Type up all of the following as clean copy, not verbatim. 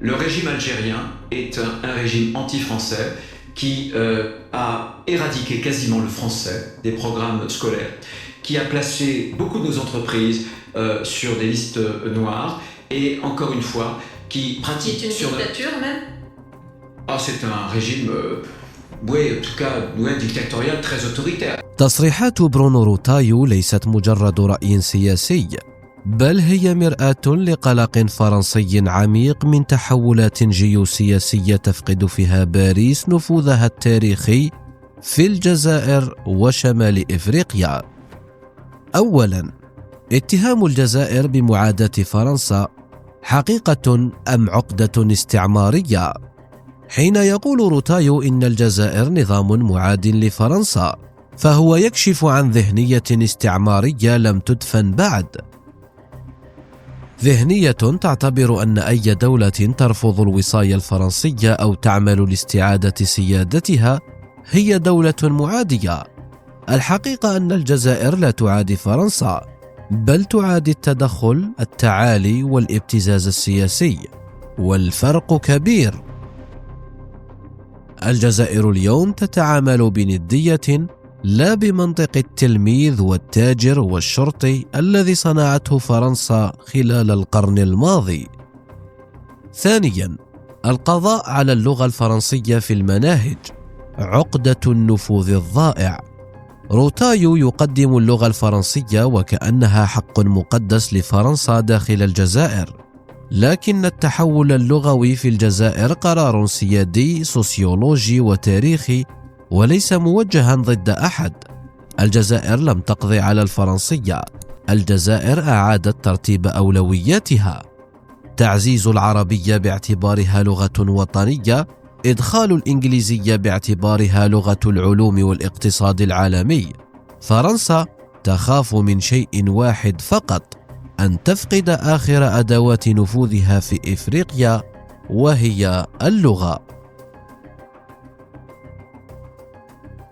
Le régime algérien est un régime anti-français qui a éradiqué quasiment le français des programmes scolaires, qui a placé beaucoup de nos entreprises sur des listes noires et encore une fois qui pratique C'est une dictature même. C'est un régime en tout cas dictatorial très autoritaire. تصريحات برونو روتايو ليست مجرد رأي سياسي، بل هي مرآة لقلق فرنسي عميق من تحولات جيوسياسية تفقد فيها باريس نفوذها التاريخي في الجزائر وشمال إفريقيا. أولاً، اتهام الجزائر بمعاداة فرنسا حقيقة أم عقدة استعمارية؟ حين يقول روتايو إن الجزائر نظام معاد لفرنسا، فهو يكشف عن ذهنية استعمارية لم تدفن بعد، ذهنية تعتبر أن أي دولة ترفض الوصاية الفرنسية أو تعمل لاستعادة سيادتها هي دولة معادية. الحقيقة أن الجزائر لا تعادي فرنسا، بل تعادي التدخل، التعالي والابتزاز السياسي، والفرق كبير. الجزائر اليوم تتعامل بندية لا بمنطق التلميذ والتاجر والشرطي الذي صنعته فرنسا خلال القرن الماضي. ثانياً، القضاء على اللغة الفرنسية في المناهج، عقدة النفوذ الضائع. روتايو يقدم اللغة الفرنسية وكأنها حق مقدس لفرنسا داخل الجزائر، لكن التحول اللغوي في الجزائر قرار سيادي سوسيولوجي وتاريخي وليس موجها ضد أحد. الجزائر لم تقضي على الفرنسية، الجزائر أعادت ترتيب أولوياتها: تعزيز العربية باعتبارها لغة وطنية، إدخال الإنجليزية باعتبارها لغة العلوم والاقتصاد العالمي. فرنسا تخاف من شيء واحد فقط: أن تفقد آخر أدوات نفوذها في إفريقيا، وهي اللغة.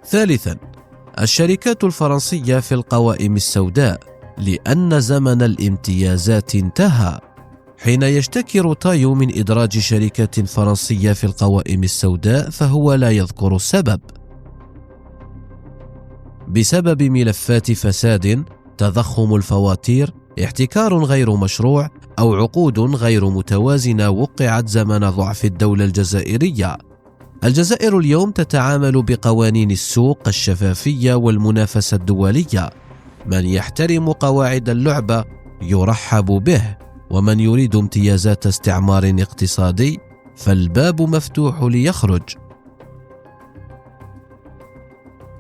ثالثاً، الشركات الفرنسية في القوائم السوداء، لأن زمن الامتيازات انتهى. حين يشتكي روتايو من إدراج شركات فرنسية في القوائم السوداء، فهو لا يذكر السبب. بسبب ملفات فساد، تضخم الفواتير، احتكار غير مشروع، أو عقود غير متوازنة وقعت زمن ضعف الدولة الجزائرية. الجزائر اليوم تتعامل بقوانين السوق، الشفافية والمنافسة الدولية. من يحترم قواعد اللعبة يرحب به، ومن يريد امتيازات استعمار اقتصادي فالباب مفتوح ليخرج.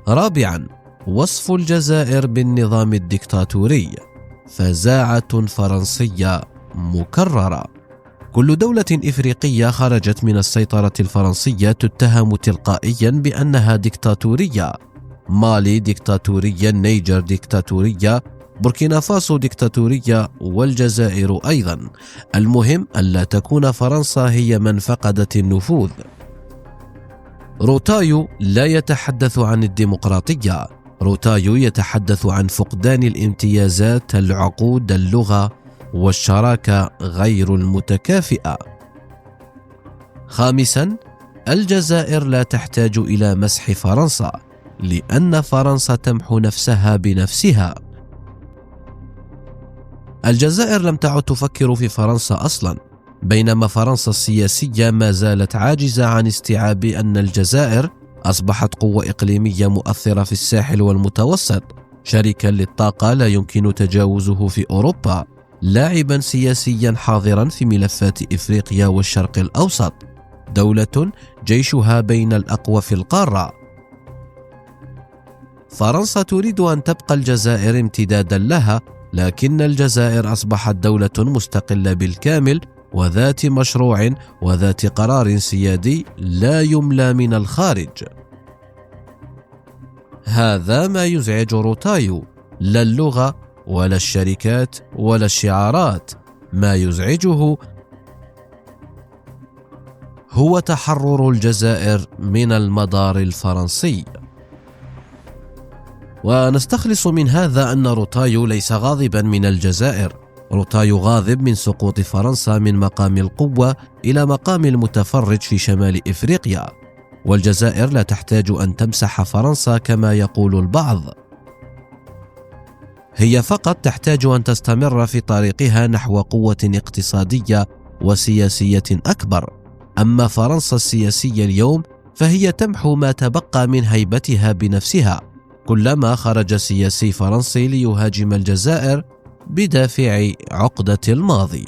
رابعاً، وصف الجزائر بالنظام الديكتاتوري، فزاعة فرنسية مكررة. كل دولة إفريقية خرجت من السيطرة الفرنسية تتهم تلقائيا بأنها ديكتاتورية. مالي ديكتاتورية، نيجر ديكتاتورية، بوركينا فاسو ديكتاتورية، والجزائر أيضا. المهم ألا تكون فرنسا هي من فقدت النفوذ. روتايو لا يتحدث عن الديمقراطية، روتايو يتحدث عن فقدان الامتيازات، العقود، اللغة والشراكة غير المتكافئة. خامساً، الجزائر لا تحتاج إلى مسح فرنسا، لأن فرنسا تمحو نفسها بنفسها. الجزائر لم تعد تفكر في فرنسا أصلاً، بينما فرنسا السياسية ما زالت عاجزة عن استيعاب أن الجزائر أصبحت قوة إقليمية مؤثرة في الساحل والمتوسط، شريكاً للطاقة لا يمكن تجاوزه في أوروبا، لاعباً سياسياً حاضراً في ملفات إفريقيا والشرق الأوسط، دولة جيشها بين الأقوى في القارة. فرنسا تريد أن تبقى الجزائر امتداداً لها، لكن الجزائر أصبحت دولة مستقلة بالكامل وذات مشروع وذات قرار سيادي لا يملى من الخارج. هذا ما يزعج روتايو، لا اللغة ولا الشركات ولا الشعارات. ما يزعجه هو تحرر الجزائر من المدار الفرنسي. ونستخلص من هذا أن روتايو ليس غاضبا من الجزائر، روتا يغاضب من سقوط فرنسا من مقام القوة إلى مقام المتفرج في شمال إفريقيا، والجزائر لا تحتاج أن تمسح فرنسا كما يقول البعض، هي فقط تحتاج أن تستمر في طريقها نحو قوة اقتصادية وسياسية أكبر. أما فرنسا السياسية اليوم فهي تمحو ما تبقى من هيبتها بنفسها كلما خرج سياسي فرنسي ليهاجم الجزائر بدافع عقدة الماضي.